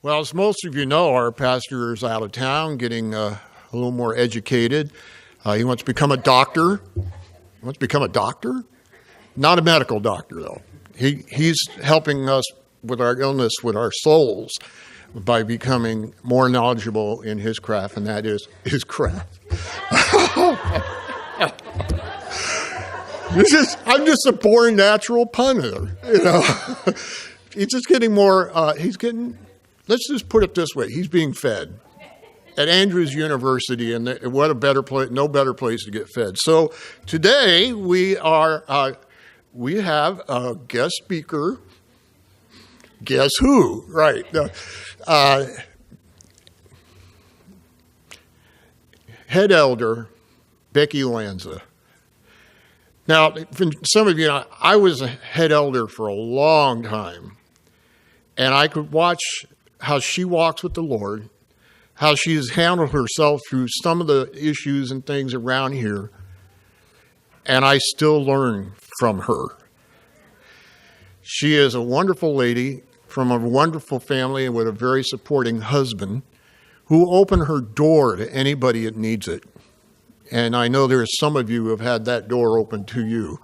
Well, as most of you know, our pastor is out of town getting a little more educated. He wants to become a doctor. He wants to become a doctor? Not a medical doctor, though. He's helping us with our illness, with our souls, by becoming more knowledgeable in his craft, and that is his craft. I'm just a born natural punter, you know. He's just getting more, let's just put it this way, he's being fed at Andrews University, and what a better place, no better place to get fed. So today we have a guest speaker. Guess who? Right. Head Elder Becky Lanza. Now, for some of you, I was a head elder for a long time, and I could watch how she walks with the Lord, how she has handled herself through some of the issues and things around here, and I still learn from her. She is a wonderful lady from a wonderful family and with a very supporting husband who opened her door to anybody that needs it. And I know there's some of you who have had that door open to you.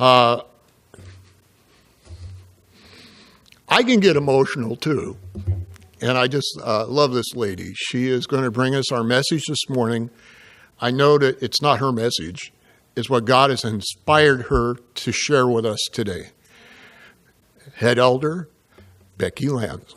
I can get emotional too. And I just love this lady. She is going to bring us our message this morning. I know that it's not her message. It's what God has inspired her to share with us today. Head Elder Becky Lanza.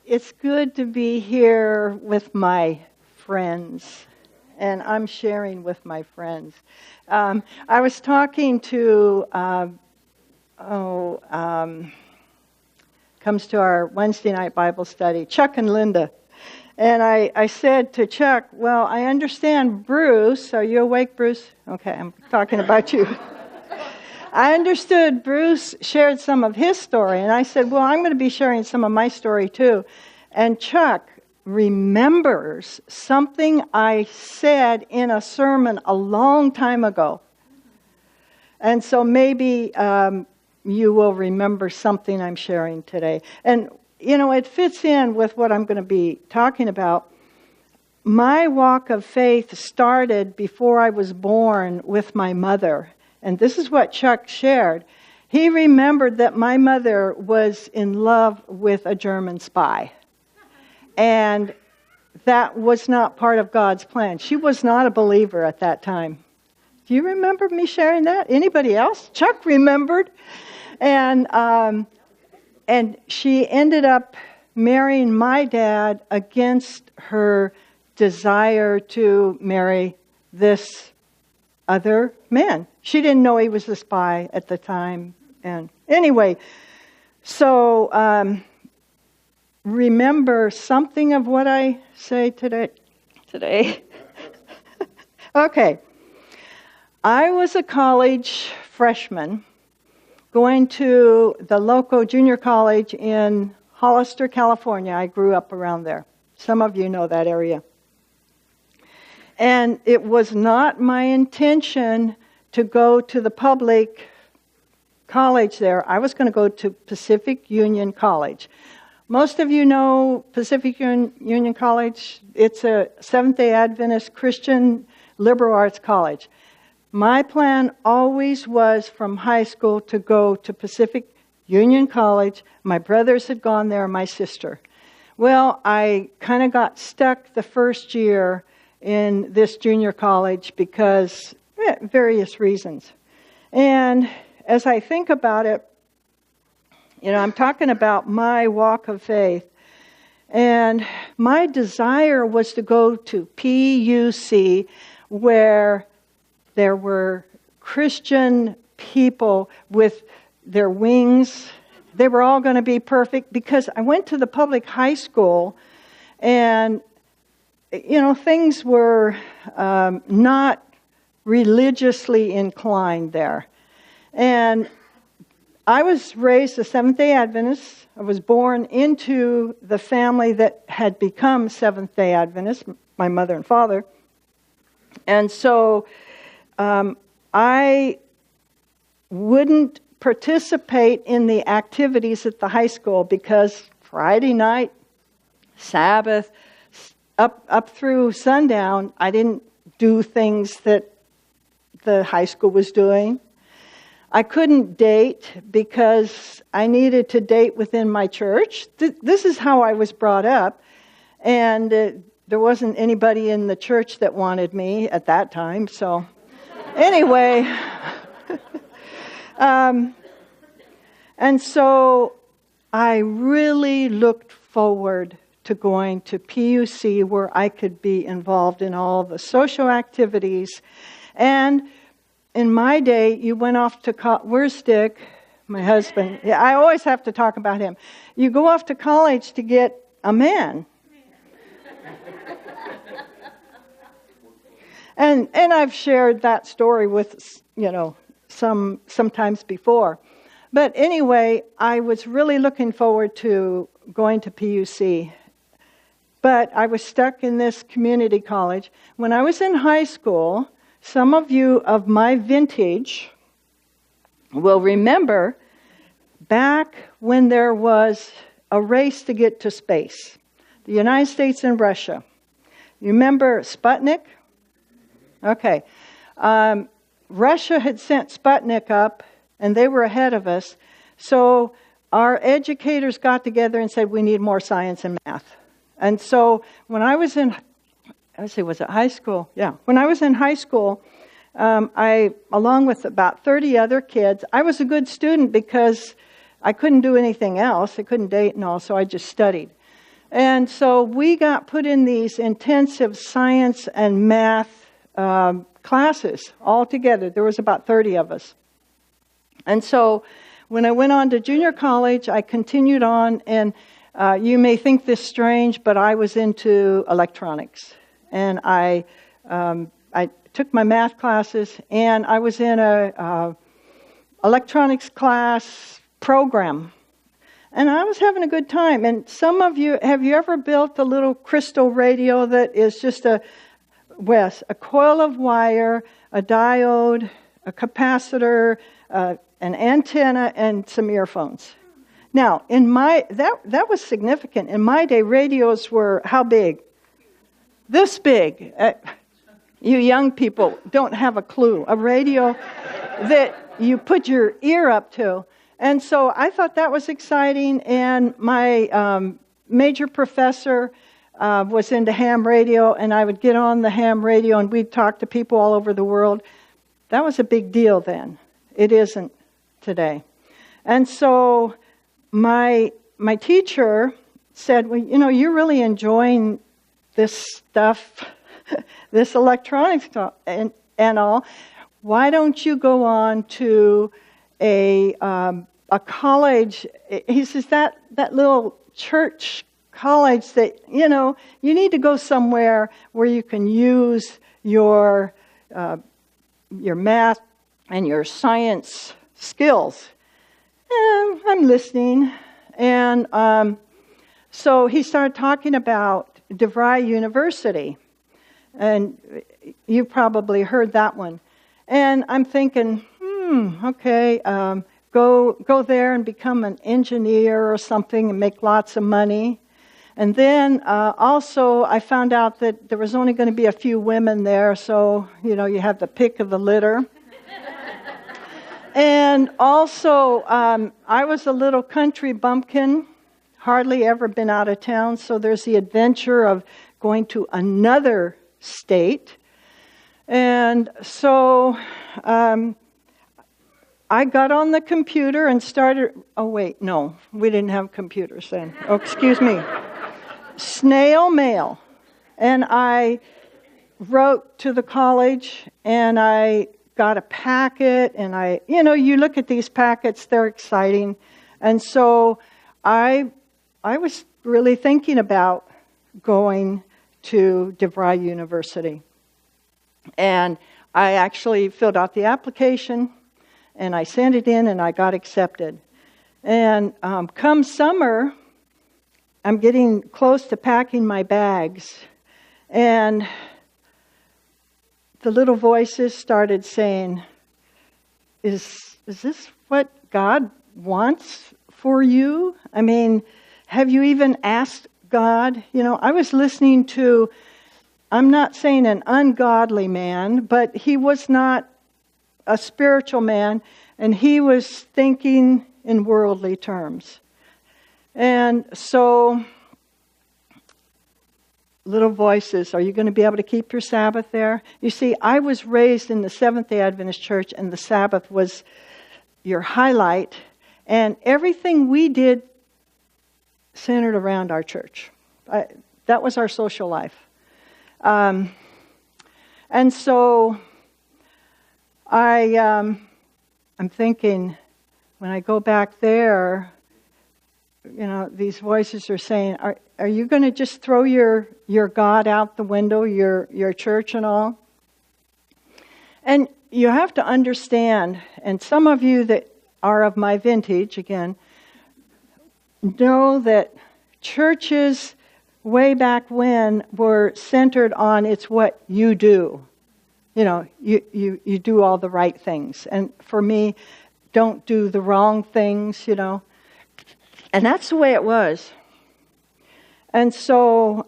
It's good to be here with my friends, and I'm sharing with my friends. I was talking to, comes to our Wednesday night Bible study, Chuck and Linda. And I said to Chuck, well, I understand Bruce. Are you awake, Bruce? Okay, I'm talking about you. I understood Bruce shared some of his story, and I said, well, I'm going to be sharing some of my story too. And Chuck remembers something I said in a sermon a long time ago. And so maybe you will remember something I'm sharing today. And, you know, it fits in with what I'm going to be talking about. My walk of faith started before I was born with my mother. And this is what Chuck shared. He remembered that my mother was in love with a German spy. And that was not part of God's plan. She was not a believer at that time. Do you remember me sharing that? Anybody else? Chuck remembered. And she ended up marrying my dad against her desire to marry this other man. She didn't know he was a spy at the time. And anyway, so remember something of what I say today. Okay. I was a college freshman going to the local junior college in Hollister, California. I grew up around there. Some of you know that area. And it was not my intention to go to the public college there. I was going to go to Pacific Union College. Most of you know Pacific Union College. It's a Seventh-day Adventist Christian liberal arts college. My plan always was from high school to go to Pacific Union College. My brothers had gone there, my sister. Well, I kind of got stuck the first year in this junior college because various reasons. And as I think about it, you know, I'm talking about my walk of faith. And my desire was to go to PUC, where there were Christian people with their wings. They were all going to be perfect, because I went to the public high school and, you know, things were not religiously inclined there. And I was raised a Seventh-day Adventist. I was born into the family that had become Seventh-day Adventists, my mother and father. And so I wouldn't participate in the activities at the high school because Friday night, Sabbath, up through sundown, I didn't do things that the high school was doing. I couldn't date because I needed to date within my church. This is how I was brought up. And there wasn't anybody in the church that wanted me at that time. So anyway, and so I really looked forward to going to PUC where I could be involved in all the social activities. And in my day, you went off to where's Dick, my husband? Yeah, I always have to talk about him. You go off to college to get a man. And I've shared that story with, sometimes before. But anyway, I was really looking forward to going to PUC. But I was stuck in this community college. When I was in high school, some of you of my vintage will remember back when there was a race to get to space. The United States and Russia. You remember Sputnik? Okay. Russia had sent Sputnik up, and they were ahead of us. So our educators got together and said, we need more science and math. And so when I was in, was it high school? Yeah. When I was in high school, I, along with about 30 other kids, I was a good student because I couldn't do anything else. I couldn't date and all, so I just studied. And so we got put in these intensive science and math classes all together. There was about 30 of us. And so when I went on to junior college, I continued on, and you may think this strange, but I was into electronics. And I took my math classes, and I was in a electronics class program. And I was having a good time. And some of you, have you ever built a little crystal radio that is just a coil of wire, a diode, a capacitor, an antenna, and some earphones? Now, that was significant. In my day, radios were how big? This big. You young people don't have a clue. A radio that you put your ear up to. And so I thought that was exciting. And my major professor was into ham radio, and I would get on the ham radio, and we'd talk to people all over the world. That was a big deal then. It isn't today. And so my teacher said, well, you're really enjoying this stuff, this electronics stuff and all. Why don't you go on to a college? He says that little church college that, you need to go somewhere where you can use your math and your science skills. And I'm listening. And so he started talking about DeVry University. And you probably heard that one. And I'm thinking, okay, go there and become an engineer or something and make lots of money. And then also I found out that there was only going to be a few women there, so, you have the pick of the litter. And also I was a little country bumpkin, hardly ever been out of town, so there's the adventure of going to another state. And so I got on the computer and started, no, we didn't have computers then. Oh, excuse me. Snail mail. And I wrote to the college, and I got a packet, and you look at these packets, they're exciting. And so I was really thinking about going to DeVry University. And I actually filled out the application, and I sent it in, and I got accepted. And come summer, I'm getting close to packing my bags. And the little voices started saying, is this what God wants for you? I mean, have you even asked God? You know, I was listening to, I'm not saying an ungodly man, but he was not a spiritual man, and he was thinking in worldly terms. And so, little voices, are you going to be able to keep your Sabbath there? You see, I was raised in the Seventh-day Adventist Church, and the Sabbath was your highlight, and everything we did centered around our church. That was our social life. And so I'm thinking, when I go back there, you know, these voices are saying, are you going to just throw your God out the window, your church and all? And you have to understand, and some of you that are of my vintage, again, know that churches way back when were centered on it's what you do. You know, you do all the right things. And for me, don't do the wrong things, you know. And that's the way it was. And so,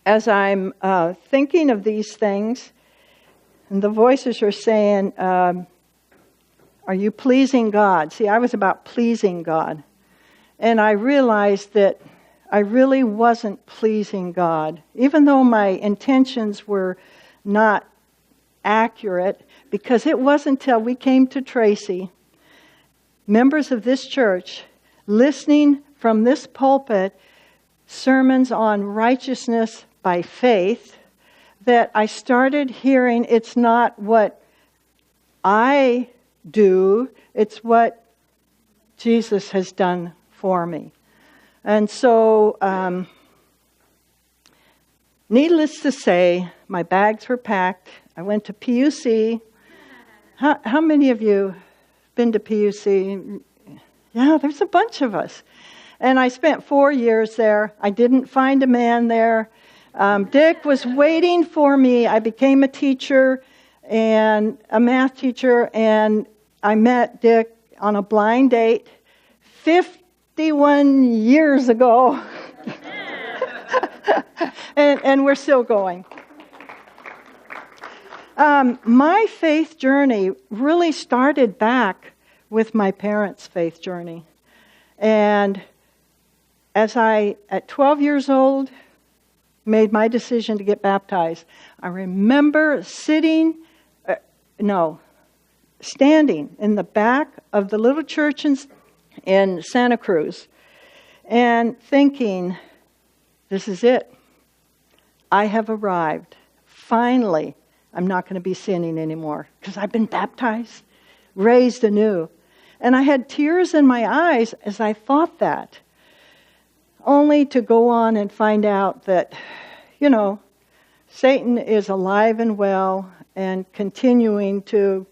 as I'm thinking of these things, and the voices are saying, are you pleasing God? See, I was about pleasing God. And I realized that I really wasn't pleasing God, even though my intentions were not accurate, because it wasn't until we came to Tracy, members of this church, listening from this pulpit, sermons on righteousness by faith, that I started hearing it's not what I do, it's what Jesus has done for me. And so, needless to say, my bags were packed. I went to PUC. How many of you been to PUC? Yeah, there's a bunch of us. And I spent 4 years there. I didn't find a man there. Dick was waiting for me. I became a teacher and a math teacher, and I met Dick on a blind date 51 years ago. and we're still going. My faith journey really started back with my parents' faith journey. And as I, at 12 years old, made my decision to get baptized, I remember standing in the back of the little church in Santa Cruz and thinking, this is it. I have arrived. Finally, I'm not going to be sinning anymore because I've been baptized, raised anew. And I had tears in my eyes as I thought that, only to go on and find out that, you know, Satan is alive and well and continuing to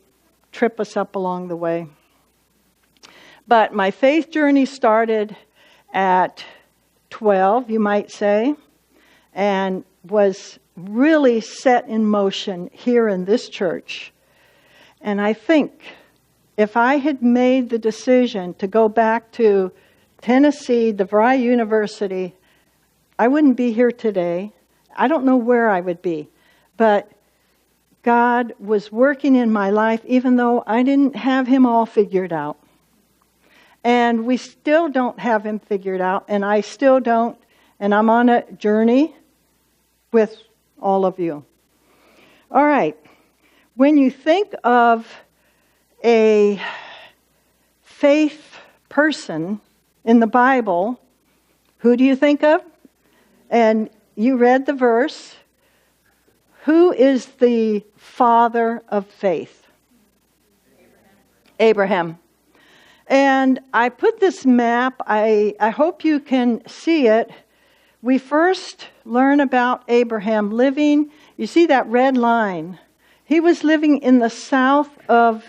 trip us up along the way. But my faith journey started at 12, you might say, and was really set in motion here in this church. And I think if I had made the decision to go back to Tennessee, DeVry University, I wouldn't be here today. I don't know where I would be. But God was working in my life even though I didn't have Him all figured out. And we still don't have Him figured out, and I still don't. And I'm on a journey with all of you. All right. When you think of a faith person in the Bible, who do you think of? And you read the verse. Who is the father of faith? Abraham. And I put this map, I hope you can see it. We first learn about Abraham living, you see that red line. He was living in the south of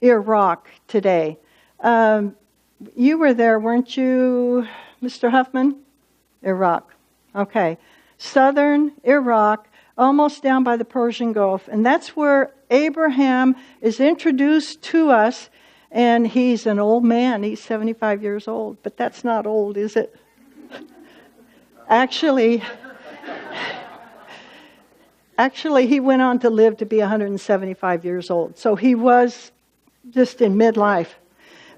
Iraq today. You were there, weren't you, Mr. Huffman? Iraq. Okay. Southern Iraq, almost down by the Persian Gulf. And that's where Abraham is introduced to us. And he's an old man. He's 75 years old. But that's not old, is it? Actually, he went on to live to be 175 years old. So he was just in midlife.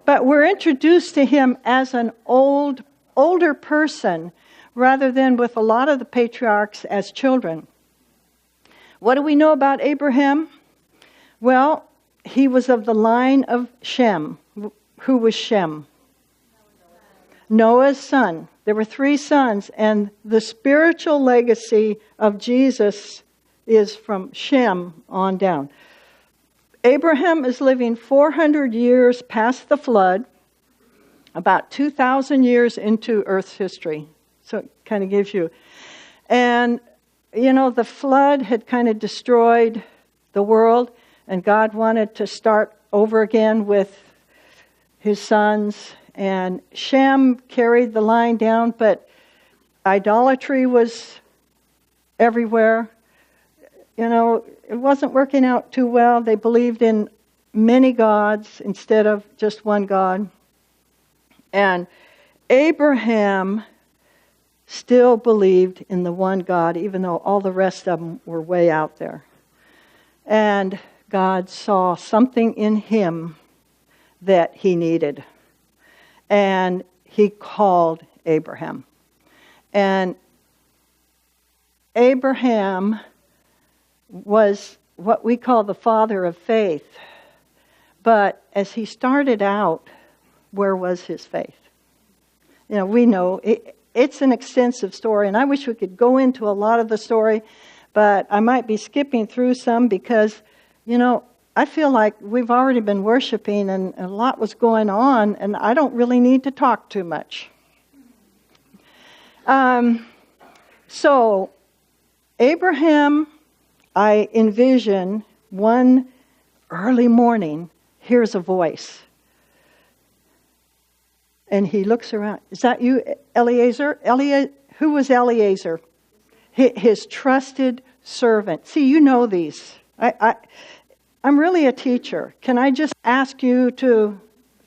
But we're introduced to him as an older person rather than with a lot of the patriarchs as children. What do we know about Abraham? Well, he was of the line of Shem. Who was Shem? Noah's son. There were 3 sons, and the spiritual legacy of Jesus is from Shem on down. Abraham is living 400 years past the flood, about 2,000 years into Earth's history. So it kind of gives you. And, the flood had kind of destroyed the world, and God wanted to start over again with his sons. And Shem carried the line down, but idolatry was everywhere. It wasn't working out too well. They believed in many gods instead of just one God. And Abraham still believed in the one God, even though all the rest of them were way out there. And God saw something in him that he needed. And he called Abraham. And Abraham was what we call the father of faith. But as he started out, where was his faith? We know it's an extensive story, and I wish we could go into a lot of the story, but I might be skipping through some because, I feel like we've already been worshiping and a lot was going on, and I don't really need to talk too much. So, Abraham, I envision one early morning, hears a voice. And he looks around. Is that you, Eliezer? Who was Eliezer? His trusted servant. See, you know these. I'm really a teacher. Can I just ask you to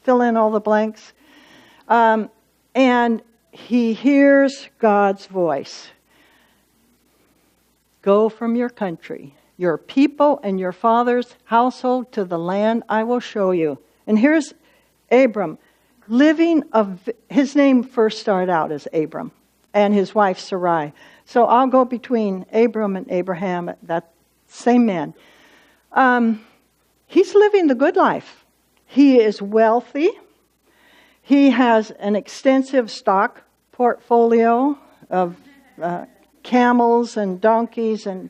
fill in all the blanks? And he hears God's voice. Go from your country, your people, and your father's household to the land I will show you. And here's Abram. His name first started out as Abram, and his wife Sarai. So I'll go between Abram and Abraham, that same man. He's living the good life. He is wealthy. He has an extensive stock portfolio of camels and donkeys, and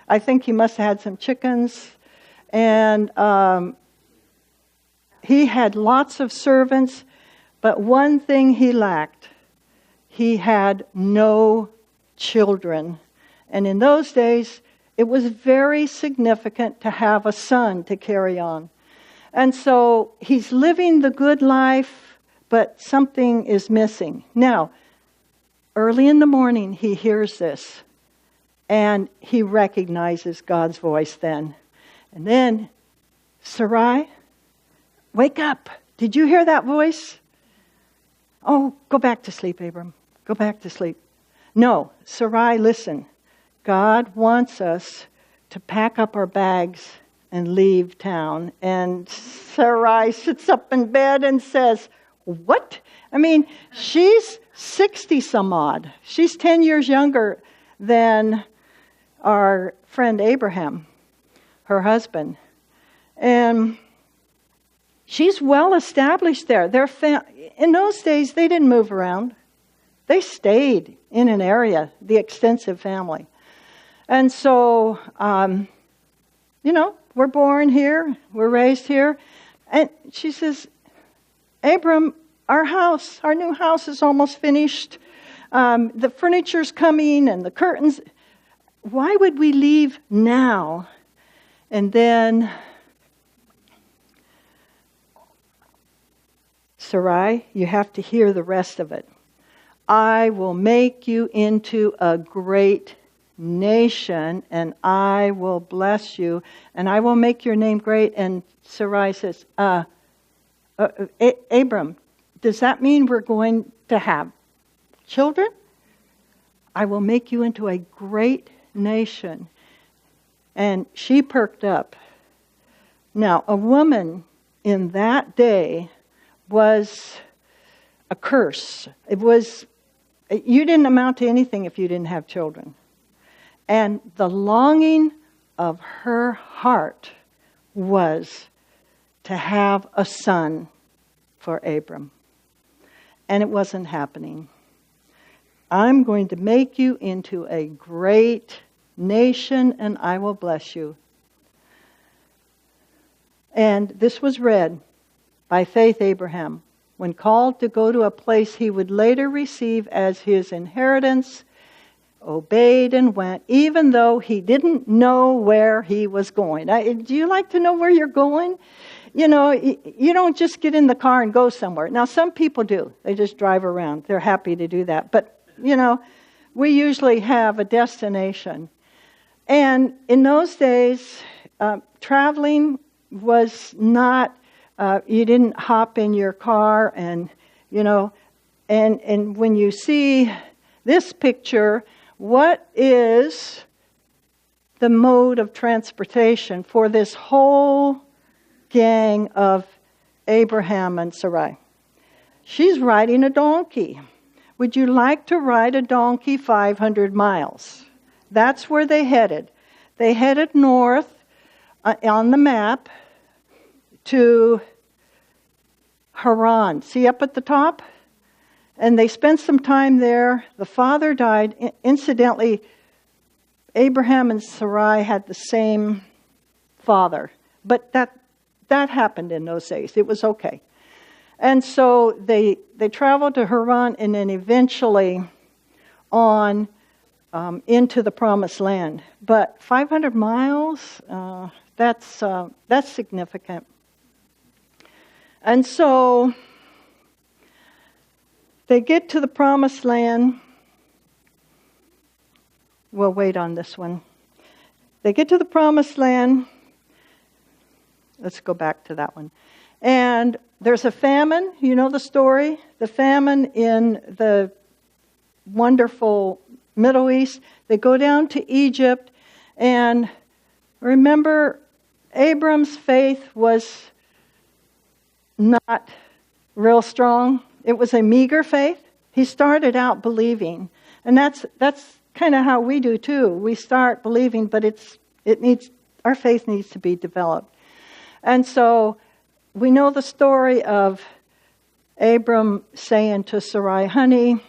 I think he must have had some chickens. And he had lots of servants. But one thing he lacked, he had no children. And in those days, it was very significant to have a son to carry on. And so he's living the good life, but something is missing. Now, early in the morning, he hears this, and he recognizes God's voice then. And then, Sarai, wake up. Did you hear that voice? Oh, go back to sleep, Abram. Go back to sleep. No, Sarai, listen. God wants us to pack up our bags and leave town. And Sarai sits up in bed and says, what? I mean, she's 60 some odd. She's 10 years younger than our friend Abraham, her husband. And she's well established there. In those days, they didn't move around. They stayed in an area, the extensive family. And so, we're born here, we're raised here. And she says, Abram, our new house is almost finished. The furniture's coming and the curtains. Why would we leave now? And then Sarai, you have to hear the rest of it. I will make you into a great nation, and I will bless you, and I will make your name great. And Sarai says, Abram, does that mean we're going to have children? I will make you into a great nation. And she perked up. Now, a woman in that day was a curse. You didn't amount to anything if you didn't have children. And the longing of her heart was to have a son for Abram. And it wasn't happening. I'm going to make you into a great nation, and I will bless you. And this was read by faith Abraham, when called to go to a place he would later receive as his inheritance, obeyed and went, even though he didn't know where he was going. Do you like to know where you're going? You know, you don't just get in the car and go somewhere. Now, some people do. They just drive around. They're happy to do that. But, you know, we usually have a destination. And in those days, traveling was not, you didn't hop in your car and, you know, and when you see this picture, what is the mode of transportation for this whole gang of Abraham and Sarai? She's riding a donkey. Would you like to ride a donkey 500 miles? That's where they headed. They headed north on the map to Haran. See up at the top? And they spent some time there. The father died. Incidentally, Abraham and Sarai had the same father. But that happened in those days. It was okay. And so they traveled to Haran and then eventually on into the Promised Land. But 500 miles, that's significant. And so they get to the Promised Land. We'll wait on this one. They get to the Promised Land. Let's go back to that one. And there's a famine. You know the story? The famine in the wonderful Middle East. They go down to Egypt. And remember, Abram's faith was not real strong. It was a meager faith. He started out believing. And that's kind of how we do too. We start believing, but our faith needs to be developed. And so we know the story of Abram saying to Sarai, honey,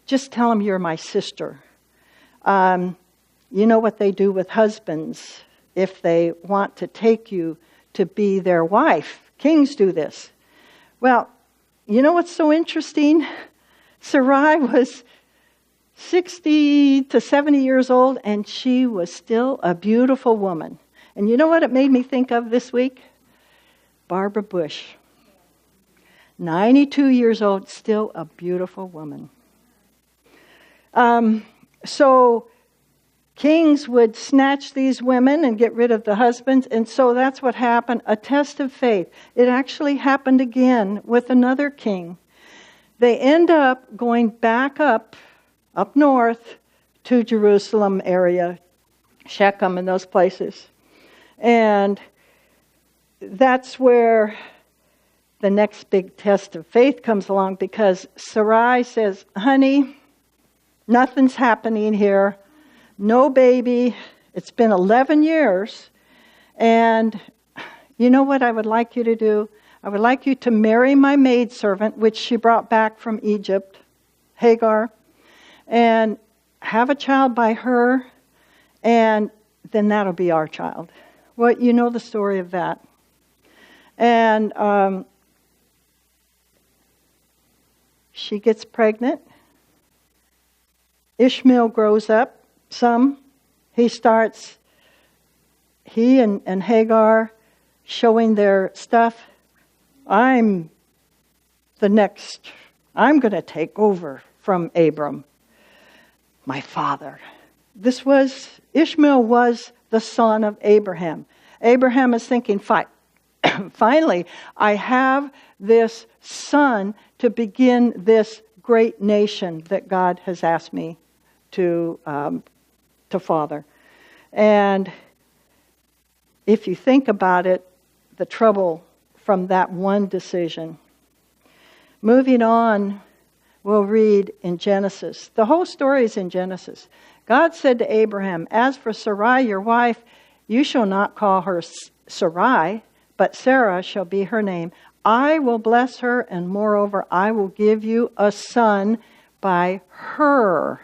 just tell him you're my sister. You know what they do with husbands if they want to take you to be their wife. Kings do this. Well, you know what's so interesting? Sarai was 60 to 70 years old, and she was still a beautiful woman. And you know what it made me think of this week? Barbara Bush. 92 years old, still a beautiful woman. So kings would snatch these women and get rid of the husbands, and so that's what happened, a test of faith. It actually happened again with another king. They end up going back up north to Jerusalem area, Shechem and those places. And that's where the next big test of faith comes along, because Sarai says, honey, nothing's happening here. No baby. It's been 11 years. And you know what I would like you to do? I would like you to marry my maidservant, which she brought back from Egypt, Hagar, and have a child by her, and then that'll be our child. Well, you know the story of that. And she gets pregnant. Ishmael grows up some. He and Hagar showing their stuff. I'm I'm going to take over from Abram, my father. Ishmael was the son of Abraham. Abraham is thinking, finally, I have this son to begin this great nation that God has asked me to father. And if you think about it, the trouble from that one decision. Moving on, we'll read in Genesis. The whole story is in Genesis. God said to Abraham, "As for Sarai, your wife, you shall not call her Sarai, but Sarah shall be her name. I will bless her, and moreover, I will give you a son by her.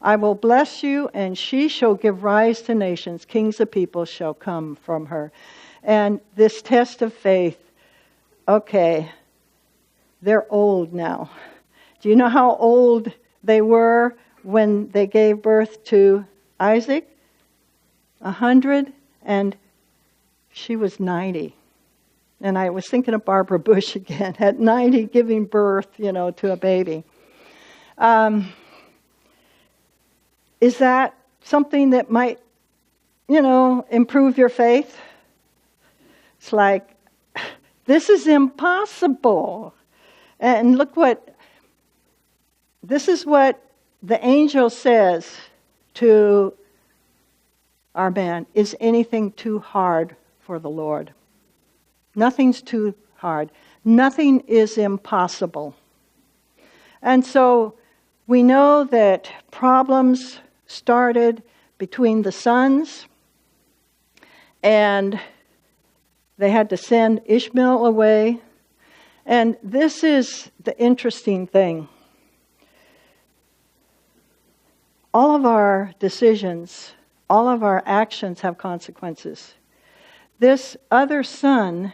I will bless you, and she shall give rise to nations. Kings of people shall come from her." And this test of faith, okay, they're old now. Do you know how old they were when they gave birth to Isaac? 100, and she was 90. And I was thinking of Barbara Bush again, at 90 giving birth, to a baby. Is that something that might, improve your faith? It's like, this is impossible. And this is what the angel says to our man. Is anything too hard for the Lord? Nothing's too hard. Nothing is impossible. And so we know that problems started between the sons, and they had to send Ishmael away. And this is the interesting thing. All of our decisions, all of our actions have consequences. This other son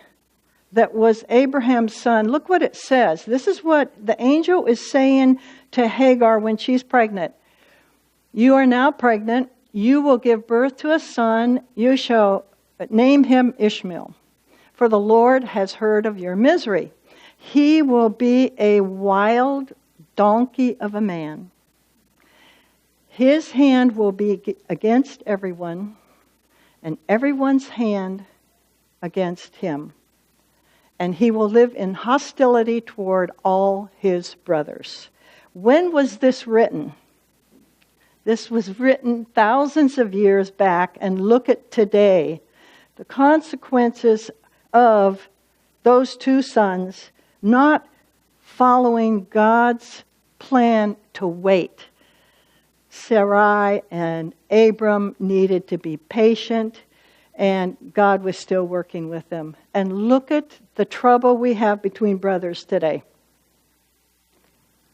that was Abraham's son, look what it says. This is what the angel is saying to Hagar when she's pregnant. You are now pregnant. You will give birth to a son. You shall name him Ishmael. For the Lord has heard of your misery. He will be a wild donkey of a man. His hand will be against everyone, and everyone's hand against him. And he will live in hostility toward all his brothers. When was this written? This was written thousands of years back, and look at today. The consequences of those two sons not following God's plan to wait. Sarai and Abram needed to be patient, and God was still working with them. And look at the trouble we have between brothers today.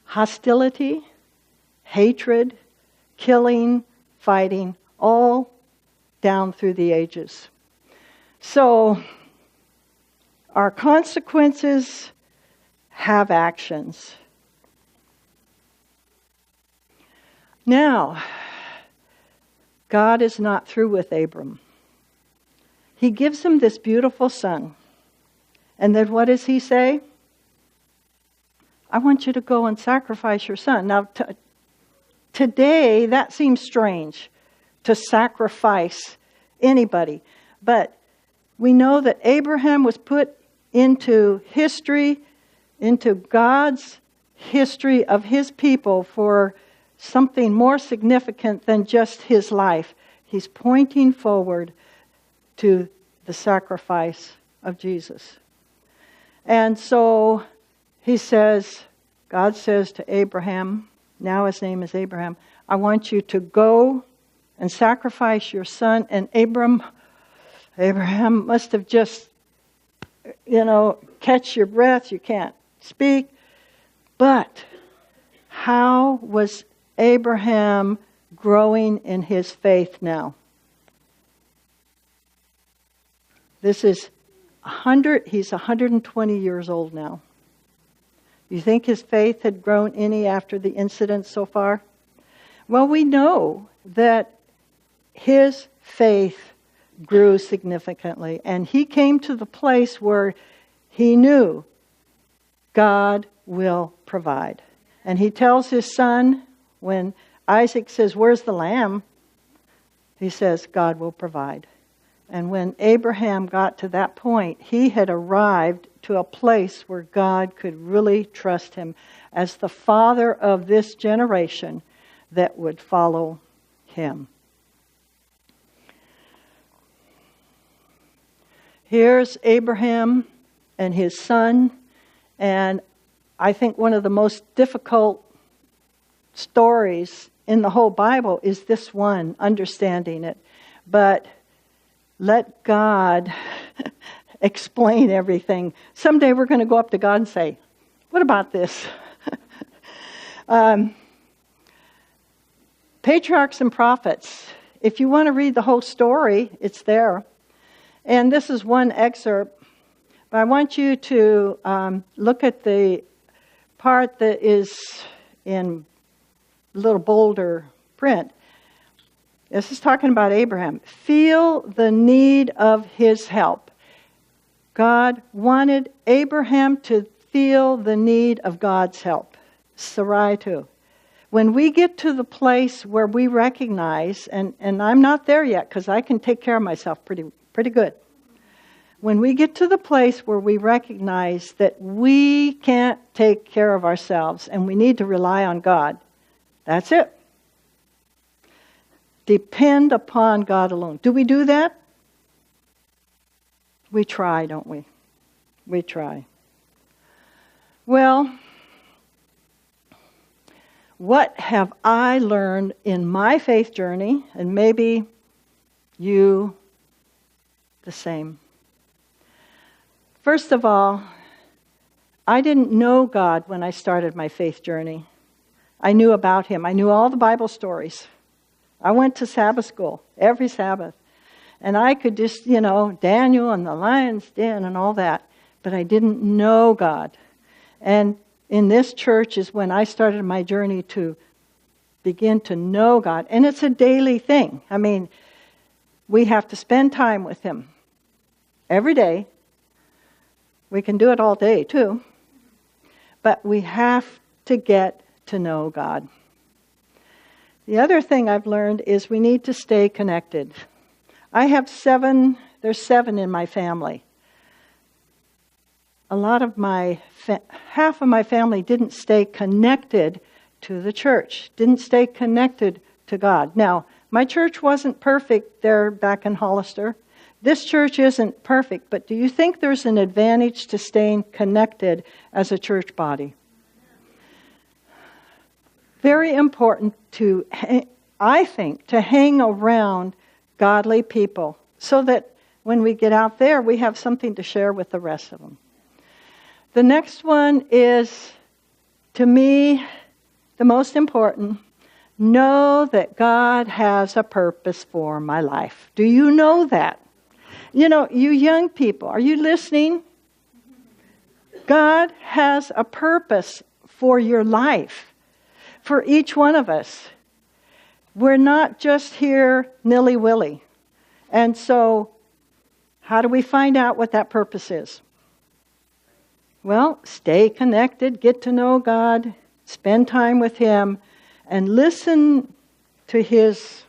Hostility, hatred, killing, fighting, all down through the ages. So, our consequences have actions. Now, God is not through with Abram. He gives him this beautiful son. And then what does he say? I want you to go and sacrifice your son. Now, today, that seems strange, to sacrifice anybody. But we know that Abraham was put into history, into God's history of his people for something more significant than just his life. He's pointing forward to the sacrifice of Jesus. And so God says to Abraham, now his name is Abraham, I want you to go and sacrifice your son. And Abraham must have just, catch your breath. You can't speak. But how was Abraham growing in his faith now? He's 120 years old now. You think his faith had grown any after the incident so far? Well, we know that his faith grew significantly, and he came to the place where he knew God will provide. And he tells his son, when Isaac says, "Where's the lamb?" he says, "God will provide." And when Abraham got to that point, he had arrived to a place where God could really trust him as the father of this generation that would follow him. Here's Abraham and his son, and I think one of the most difficult stories in the whole Bible is this one, understanding it. But let God explain everything. Someday we're going to go up to God and say, "What about this?" Patriarchs and Prophets. If you want to read the whole story, it's there. And this is one excerpt. But I want you to look at the part that is in little bolder print. This is talking about Abraham. Feel the need of his help. God wanted Abraham to feel the need of God's help. Sarai too. When we get to the place where we recognize, and I'm not there yet because I can take care of myself pretty good. When we get to the place where we recognize that we can't take care of ourselves and we need to rely on God, that's it. Depend upon God alone. Do we do that? We try, don't we? We try. Well, what have I learned in my faith journey, and maybe you the same? First of all, I didn't know God when I started my faith journey. I knew about Him. I knew all the Bible stories. I went to Sabbath school every Sabbath. And I could just, Daniel and the lion's den and all that. But I didn't know God. And in this church is when I started my journey to begin to know God. And it's a daily thing. I mean, we have to spend time with Him every day. We can do it all day too. But we have to get to know God. The other thing I've learned is we need to stay connected. I have there's 7 in my family. Half of my family didn't stay connected to the church, didn't stay connected to God. Now, my church wasn't perfect there back in Hollister. This church isn't perfect, but do you think there's an advantage to staying connected as a church body? Very important I think, to hang around godly people so that when we get out there, we have something to share with the rest of them. The next one is, to me, the most important. Know that God has a purpose for my life. Do you know that? You young people, are you listening? God has a purpose for your life, for each one of us. We're not just here nilly-willy. And so, how do we find out what that purpose is? Well, stay connected, get to know God, spend time with Him, and listen to His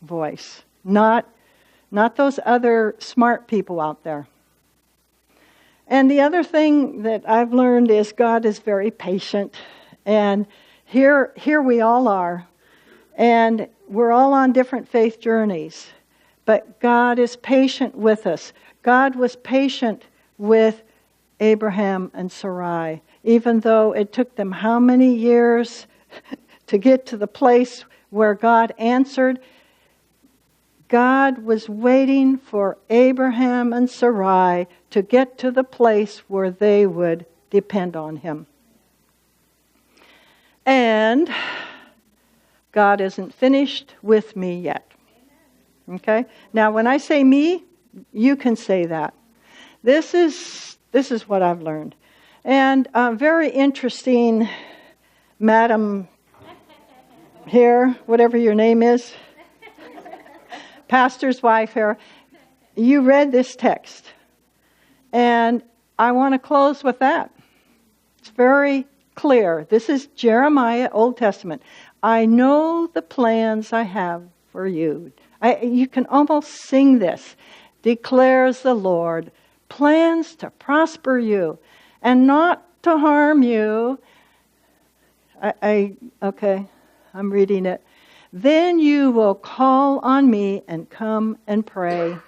voice, not those other smart people out there. And the other thing that I've learned is God is very patient. And here we all are. And we're all on different faith journeys. But God is patient with us. God was patient with Abraham and Sarai, even though it took them how many years to get to the place where God answered. God was waiting for Abraham and Sarai to get to the place where they would depend on Him. And God isn't finished with me yet. Okay? Now, when I say me, you can say that. This is what I've learned. And very interesting, Madam here, whatever your name is, pastor's wife here, you read this text. And I want to close with that. It's very clear. This is Jeremiah, Old Testament. I know the plans I have for you. You can almost sing this. Declares the Lord, plans to prosper you and not to harm you. Okay, I'm reading it. Then you will call on me and come and pray.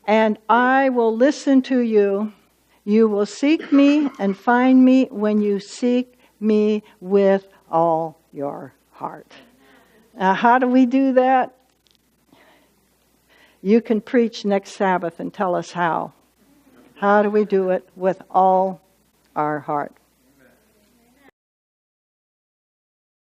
And I will listen to you. You will seek me and find me when you seek me with all your heart. Now, how do we do that? You can preach next Sabbath and tell us how. How do we do it? With all our heart.